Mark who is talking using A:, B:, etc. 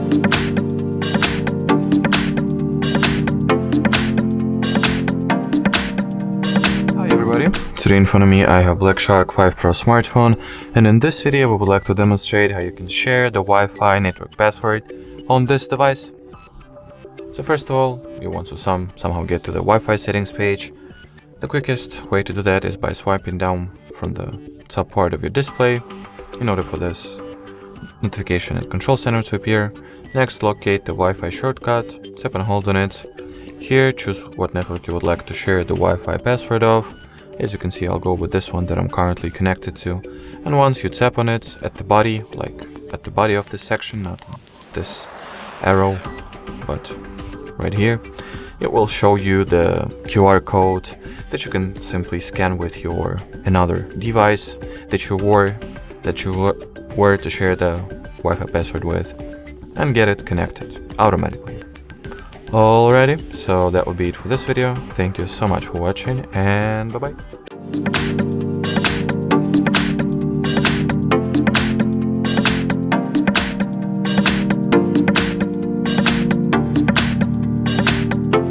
A: Hi everybody, today in front of me I have Black Shark 5 Pro smartphone, and in this video we would like to demonstrate how you can share the Wi-Fi network password on this device. So first of all, you want to somehow get to the Wi-Fi settings page. The quickest way to do that is by swiping down from the top part of your display in order for this notification and control center to appear. Next, locate the Wi-Fi shortcut, tap and hold on it. Here, choose what network you would like to share the Wi-Fi password of. As you can see, I'll go with this one that I'm currently connected to. And once you tap on it at the body, like at the body of this section, not this arrow, but right here, it will show you the QR code that you can simply scan with your another device that you were to share the Wi-Fi password with, and get it connected automatically. Alrighty, so that would be it for this video. Thank you so much for watching, and bye bye.